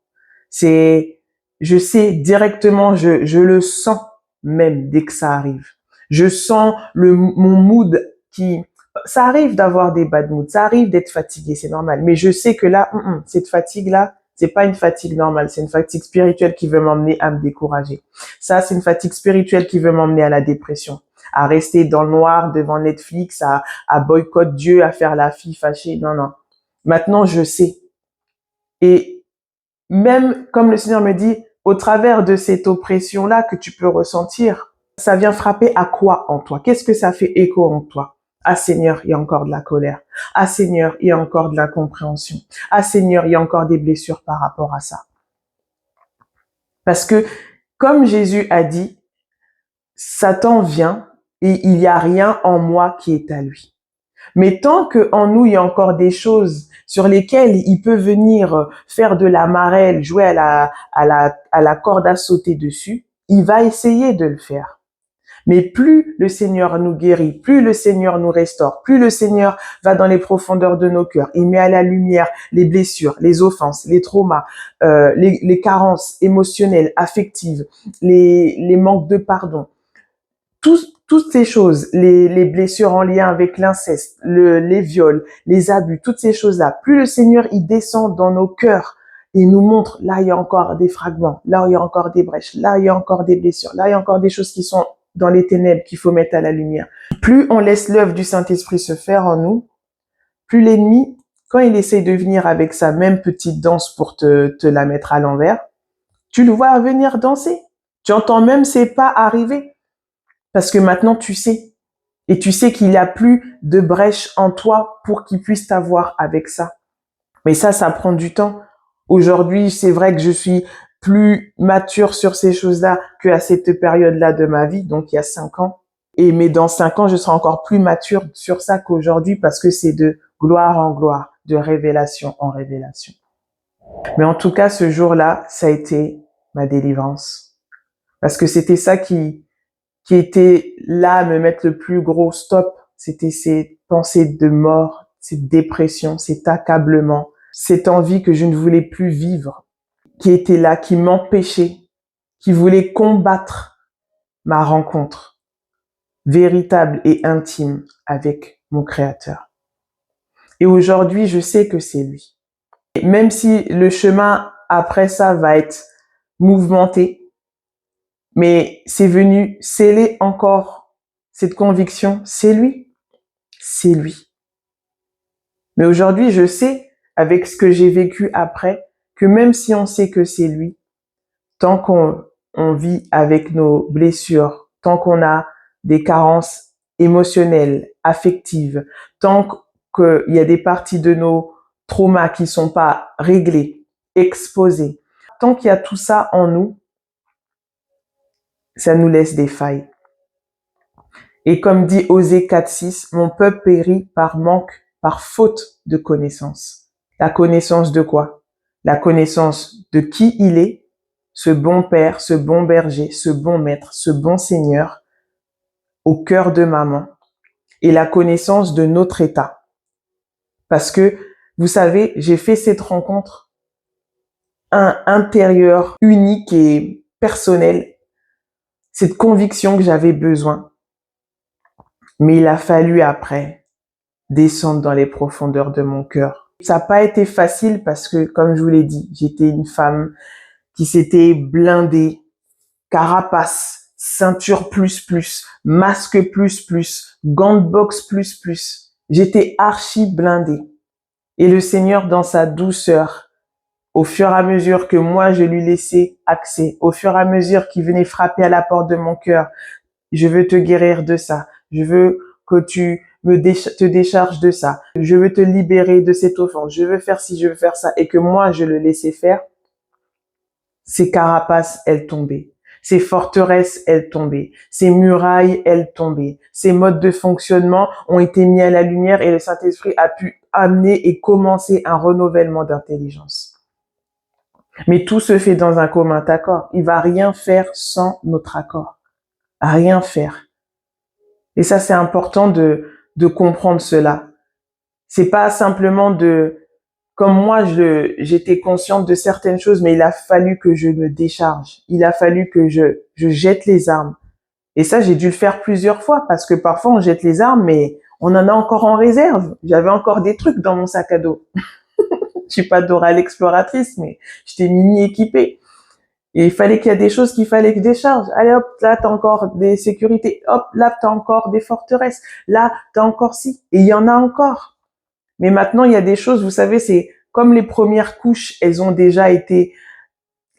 Je sais directement, je le sens même dès que ça arrive. Je sens mon mood ça arrive d'avoir des bad moods, ça arrive d'être fatigué, c'est normal. Mais je sais que là, cette fatigue-là, c'est pas une fatigue normale, c'est une fatigue spirituelle qui veut m'emmener à me décourager. Ça, c'est une fatigue spirituelle qui veut m'emmener à la dépression, à rester dans le noir devant Netflix, à boycotter Dieu, à faire la fille fâchée. Non, non. Maintenant, je sais. Et même comme le Seigneur me dit, au travers de cette oppression-là que tu peux ressentir, ça vient frapper à quoi en toi? Qu'est-ce que ça fait écho en toi? Ah Seigneur, il y a encore de la colère. Ah Seigneur, il y a encore de l'incompréhension. Ah Seigneur, il y a encore des blessures par rapport à ça. Parce que, comme Jésus a dit, Satan vient et il n'y a rien en moi qui est à lui. Mais tant que en nous, il y a encore des choses sur lesquelles il peut venir faire de la marelle, jouer à la corde à sauter dessus, il va essayer de le faire. Mais plus le Seigneur nous guérit, plus le Seigneur nous restaure, plus le Seigneur va dans les profondeurs de nos cœurs, il met à la lumière les blessures, les offenses, les traumas, les carences émotionnelles, affectives, les manques de pardon, toutes ces choses, les blessures en lien avec l'inceste, les viols, les abus, toutes ces choses-là, plus le Seigneur il descend dans nos cœurs et nous montre, là il y a encore des fragments, là il y a encore des brèches, là il y a encore des blessures, là il y a encore des choses qui sont dans les ténèbres qu'il faut mettre à la lumière. Plus on laisse l'œuvre du Saint-Esprit se faire en nous, plus l'ennemi, quand il essaie de venir avec sa même petite danse pour te la mettre à l'envers, tu le vois venir danser. Tu entends même ses pas arriver. Parce que maintenant, tu sais. Et tu sais qu'il n'y a plus de brèche en toi pour qu'il puisse t'avoir avec ça. Mais ça prend du temps. Aujourd'hui, c'est vrai que je suis plus mature sur ces choses-là qu'à cette période-là de ma vie, donc il y a 5 ans. Mais dans 5 ans, je serai encore plus mature sur ça qu'aujourd'hui parce que c'est de gloire en gloire, de révélation en révélation. Mais en tout cas, ce jour-là, ça a été ma délivrance. Parce que c'était ça qui était là à me mettre le plus gros stop. C'était ces pensées de mort, cette dépression, cet accablement, cette envie que je ne voulais plus vivre, qui était là, qui m'empêchait, qui voulait combattre ma rencontre véritable et intime avec mon Créateur. Et aujourd'hui, je sais que c'est lui. Et même si le chemin après ça va être mouvementé, mais c'est venu sceller encore cette conviction, c'est lui. C'est lui. Mais aujourd'hui, je sais, avec ce que j'ai vécu après, que même si on sait que c'est lui, tant qu'on vit avec nos blessures, tant qu'on a des carences émotionnelles, affectives, tant qu'il y a des parties de nos traumas qui sont pas réglées, exposées, tant qu'il y a tout ça en nous, ça nous laisse des failles. Et comme dit Osée 4:6, mon peuple périt par manque, par faute de connaissance. La connaissance de quoi? La connaissance de qui il est, ce bon père, ce bon berger, ce bon maître, ce bon Seigneur, au cœur de maman, et la connaissance de notre état. Parce que, vous savez, j'ai fait cette rencontre intérieure, unique et personnelle, cette conviction que j'avais besoin. Mais il a fallu après descendre dans les profondeurs de mon cœur. Ça n'a pas été facile parce que, comme je vous l'ai dit, j'étais une femme qui s'était blindée, carapace, ceinture plus, masque plus, gants de boxe plus. J'étais archi blindée. Et le Seigneur, dans sa douceur, au fur et à mesure que moi je lui laissais accès, au fur et à mesure qu'il venait frapper à la porte de mon cœur, je veux te guérir de ça. Je veux que tu te décharges de ça. Je veux te libérer de cette offense. Je veux faire ci, je veux faire ça. Et que moi, je le laissais faire. Ces carapaces, elles tombaient. Ces forteresses, elles tombaient. Ces murailles, elles tombaient. Ces modes de fonctionnement ont été mis à la lumière et le Saint-Esprit a pu amener et commencer un renouvellement d'intelligence. Mais tout se fait dans un commun accord. Il va rien faire sans notre accord. Rien faire. Et ça, c'est important de comprendre cela. C'est pas simplement comme moi, j'étais consciente de certaines choses, mais il a fallu que je me décharge. Il a fallu que je jette les armes. Et ça, j'ai dû le faire plusieurs fois parce que parfois on jette les armes, mais on en a encore en réserve. J'avais encore des trucs dans mon sac à dos. Je suis pas Dora l'exploratrice, mais j'étais mini équipée. Et il fallait qu'il y a des choses qu'il fallait que je décharge. Allez hop, là t'as encore des sécurités. Hop, là t'as encore des forteresses. Là t'as encore ci. Et il y en a encore. Mais maintenant il y a des choses, vous savez, c'est comme les premières couches, elles ont déjà été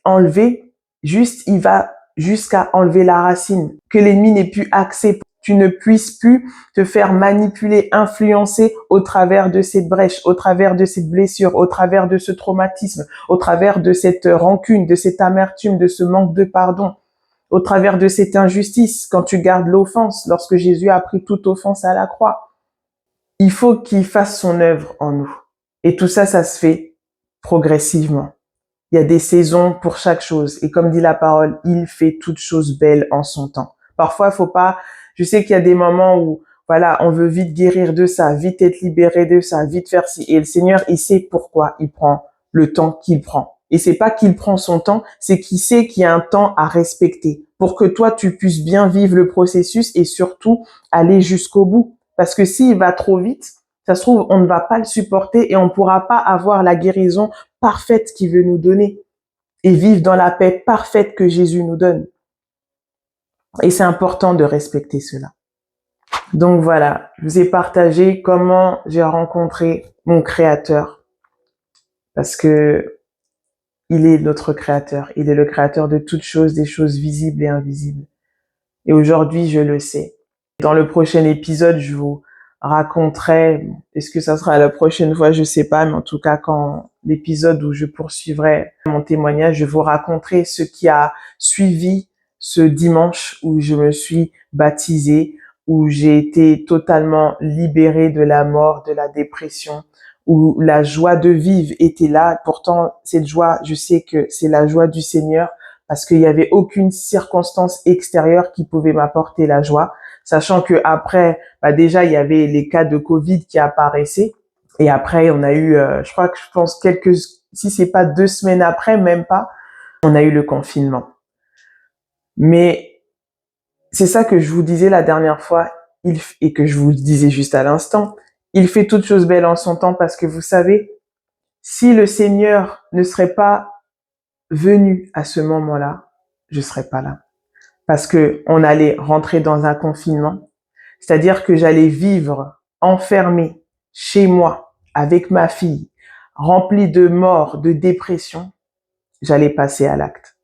enlevées. Juste, il va jusqu'à enlever la racine, que l'ennemi n'ait plus accès, tu ne puisses plus te faire manipuler, influencer au travers de cette brèche, au travers de cette blessure, au travers de ce traumatisme, au travers de cette rancune, de cette amertume, de ce manque de pardon, au travers de cette injustice, quand tu gardes l'offense, lorsque Jésus a pris toute offense à la croix. Il faut qu'il fasse son œuvre en nous. Et tout ça, ça se fait progressivement. Il y a des saisons pour chaque chose. Et comme dit la parole, il fait toutes choses belles en son temps. Parfois, faut pas, je sais qu'il y a des moments où, voilà, on veut vite guérir de ça, vite être libéré de ça, vite faire ci. Et le Seigneur, il sait pourquoi il prend le temps qu'il prend. Et c'est pas qu'il prend son temps, c'est qu'il sait qu'il y a un temps à respecter pour que toi, tu puisses bien vivre le processus et surtout aller jusqu'au bout. Parce que s'il va trop vite, ça se trouve, on ne va pas le supporter et on ne pourra pas avoir la guérison parfaite qu'il veut nous donner et vivre dans la paix parfaite que Jésus nous donne. Et c'est important de respecter cela. Donc voilà, je vous ai partagé comment j'ai rencontré mon Créateur, parce que il est notre Créateur. Il est le Créateur de toutes choses, des choses visibles et invisibles. Et aujourd'hui, je le sais. Dans le prochain épisode, je vous raconterai, est-ce que ça sera la prochaine fois, je sais pas, mais en tout cas, quand l'épisode où je poursuivrai mon témoignage, je vous raconterai ce qui a suivi ce dimanche où je me suis baptisée, où j'ai été totalement libérée de la mort, de la dépression, où la joie de vivre était là. Pourtant, cette joie, je sais que c'est la joie du Seigneur parce qu'il n'y avait aucune circonstance extérieure qui pouvait m'apporter la joie. Sachant que après, déjà il y avait les cas de Covid qui apparaissaient et après on a eu, je pense si c'est pas 2 semaines après, même pas, on a eu le confinement. Mais c'est ça que je vous disais la dernière fois et que je vous disais juste à l'instant. Il fait toutes choses belles en son temps parce que vous savez, si le Seigneur ne serait pas venu à ce moment-là, je serais pas là. Parce que on allait rentrer dans un confinement. C'est-à-dire que j'allais vivre enfermée chez moi avec ma fille, remplie de mort, de dépression. J'allais passer à l'acte.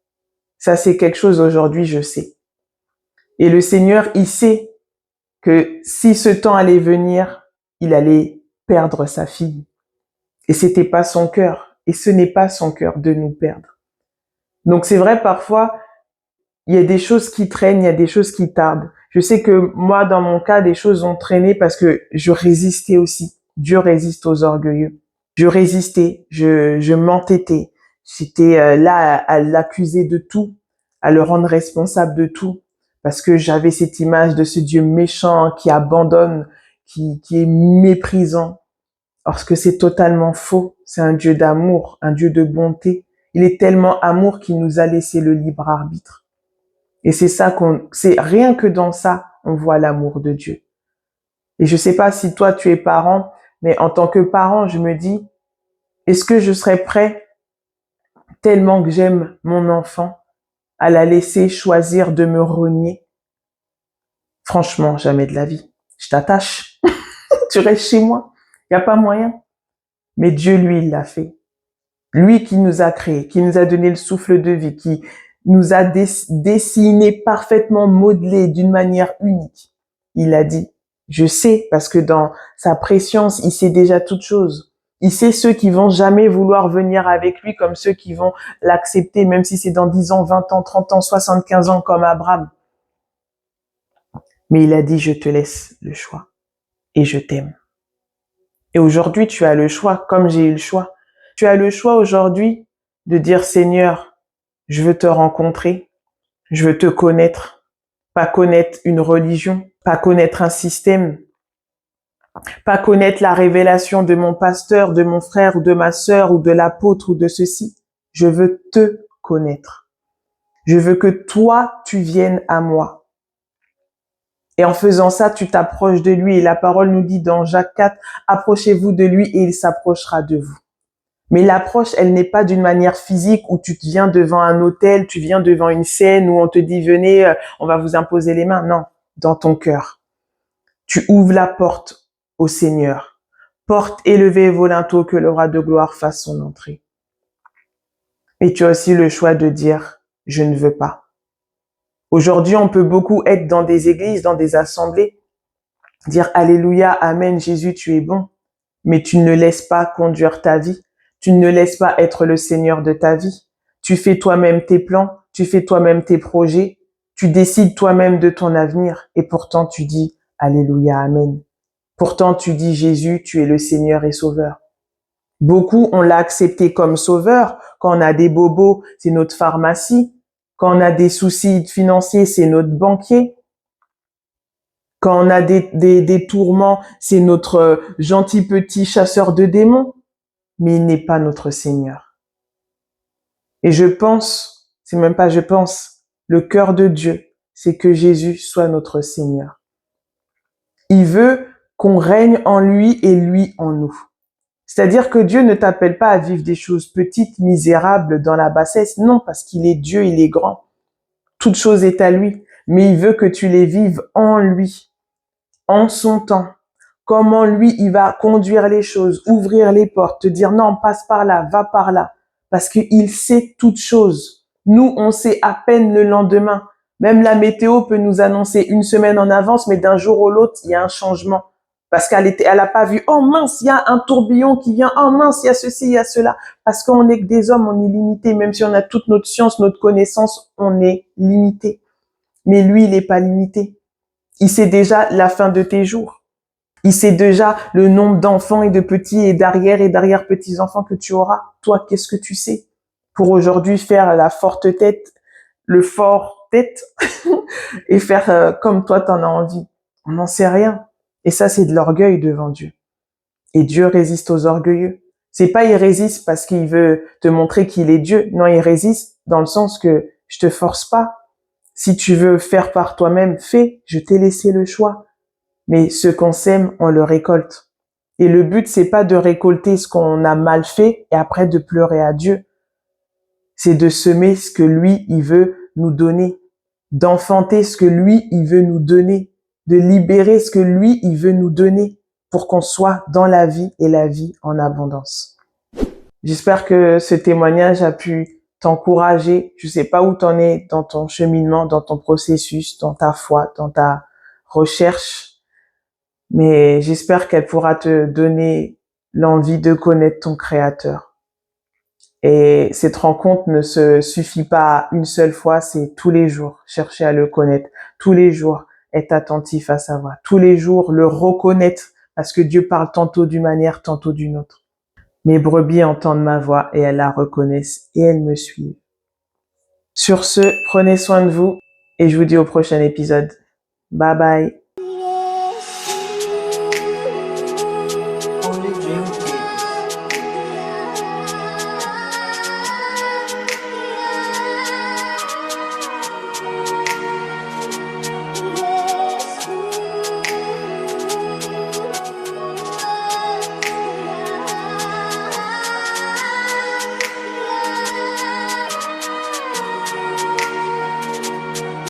Ça, c'est quelque chose aujourd'hui, je sais. Et le Seigneur, il sait que si ce temps allait venir, il allait perdre sa fille. Et c'était pas son cœur. Et ce n'est pas son cœur de nous perdre. Donc c'est vrai, parfois, il y a des choses qui traînent, il y a des choses qui tardent. Je sais que moi, dans mon cas, des choses ont traîné parce que je résistais aussi. Dieu résiste aux orgueilleux. Je résistais, je m'entêtais. J'étais là à l'accuser de tout, à le rendre responsable de tout, parce que j'avais cette image de ce Dieu méchant qui abandonne, qui est méprisant. Parce que c'est totalement faux. C'est un Dieu d'amour, un Dieu de bonté. Il est tellement amour qu'il nous a laissé le libre arbitre. Et c'est rien que dans ça, on voit l'amour de Dieu. Et je sais pas si toi tu es parent, mais en tant que parent, je me dis, est-ce que je serais prêt, tellement que j'aime mon enfant, à la laisser choisir de me renier? Franchement, jamais de la vie. Je t'attache. Tu restes chez moi. Il n'y a pas moyen. Mais Dieu, lui, il l'a fait. Lui qui nous a créés, qui nous a donné le souffle de vie, qui nous a dessiné parfaitement, modelé d'une manière unique. Il a dit, je sais, parce que dans sa préscience, il sait déjà toutes choses. Il sait ceux qui vont jamais vouloir venir avec lui comme ceux qui vont l'accepter, même si c'est dans 10 ans, 20 ans, 30 ans, 75 ans comme Abraham. Mais il a dit, je te laisse le choix et je t'aime. Et aujourd'hui, tu as le choix, comme j'ai eu le choix. Tu as le choix aujourd'hui de dire, Seigneur, je veux te rencontrer, je veux te connaître, pas connaître une religion, pas connaître un système, pas connaître la révélation de mon pasteur, de mon frère ou de ma sœur ou de l'apôtre ou de ceci. Je veux te connaître. Je veux que toi, tu viennes à moi. Et en faisant ça, tu t'approches de lui. Et la parole nous dit dans Jacques 4, approchez-vous de lui et il s'approchera de vous. Mais l'approche, elle n'est pas d'une manière physique où tu viens devant un autel, tu viens devant une scène où on te dit venez, on va vous imposer les mains. Non, dans ton cœur. Tu ouvres la porte au Seigneur. Porte élevée et volanto que le roi de gloire fasse son entrée. Et tu as aussi le choix de dire je ne veux pas. Aujourd'hui, on peut beaucoup être dans des églises, dans des assemblées, dire Alléluia, Amen, Jésus, tu es bon, mais tu ne laisses pas conduire ta vie. Tu ne laisses pas être le Seigneur de ta vie. Tu fais toi-même tes plans, tu fais toi-même tes projets, tu décides toi-même de ton avenir et pourtant tu dis Alléluia, Amen. Pourtant tu dis Jésus, tu es le Seigneur et Sauveur. Beaucoup, on l'a accepté comme sauveur. Quand on a des bobos, c'est notre pharmacie. Quand on a des soucis financiers, c'est notre banquier. Quand on a des tourments, c'est notre gentil petit chasseur de démons. Mais il n'est pas notre Seigneur. Et je pense, c'est même pas je pense, le cœur de Dieu, c'est que Jésus soit notre Seigneur. Il veut qu'on règne en lui et lui en nous. C'est-à-dire que Dieu ne t'appelle pas à vivre des choses petites, misérables, dans la bassesse. Non, parce qu'il est Dieu, il est grand. Toute chose est à lui. Mais il veut que tu les vives en lui, en son temps. Comment lui, il va conduire les choses, ouvrir les portes, te dire non, passe par là, va par là. Parce qu'il sait toutes choses. Nous, on sait à peine le lendemain. Même la météo peut nous annoncer une semaine en avance, mais d'un jour au l'autre, il y a un changement. Parce elle a pas vu, oh mince, il y a un tourbillon qui vient, oh mince, il y a ceci, il y a cela. Parce qu'on est que des hommes, on est limité. Même si on a toute notre science, notre connaissance, on est limité. Mais lui, il n'est pas limité. Il sait déjà la fin de tes jours. Il sait déjà le nombre d'enfants et de petits et d'arrière-petits-enfants que tu auras. Toi, qu'est-ce que tu sais? Pour aujourd'hui faire la forte tête, le fort tête et faire comme toi t'en as envie. On n'en sait rien. Et ça, c'est de l'orgueil devant Dieu. Et Dieu résiste aux orgueilleux. C'est pas il résiste parce qu'il veut te montrer qu'il est Dieu. Non, il résiste dans le sens que je te force pas. Si tu veux faire par toi-même, fais. Je t'ai laissé le choix. Mais ce qu'on sème, on le récolte. Et le but, c'est pas de récolter ce qu'on a mal fait et après de pleurer à Dieu. C'est de semer ce que lui, il veut nous donner. D'enfanter ce que lui, il veut nous donner. De libérer ce que lui, il veut nous donner pour qu'on soit dans la vie et la vie en abondance. J'espère que ce témoignage a pu t'encourager. Je sais pas où t'en es dans ton cheminement, dans ton processus, dans ta foi, dans ta recherche. Mais j'espère qu'elle pourra te donner l'envie de connaître ton Créateur. Et cette rencontre ne se suffit pas une seule fois, c'est tous les jours chercher à le connaître, tous les jours être attentif à sa voix, tous les jours le reconnaître, parce que Dieu parle tantôt d'une manière, tantôt d'une autre. Mes brebis entendent ma voix et elles la reconnaissent et elles me suivent. Sur ce, prenez soin de vous et je vous dis au prochain épisode. Bye bye.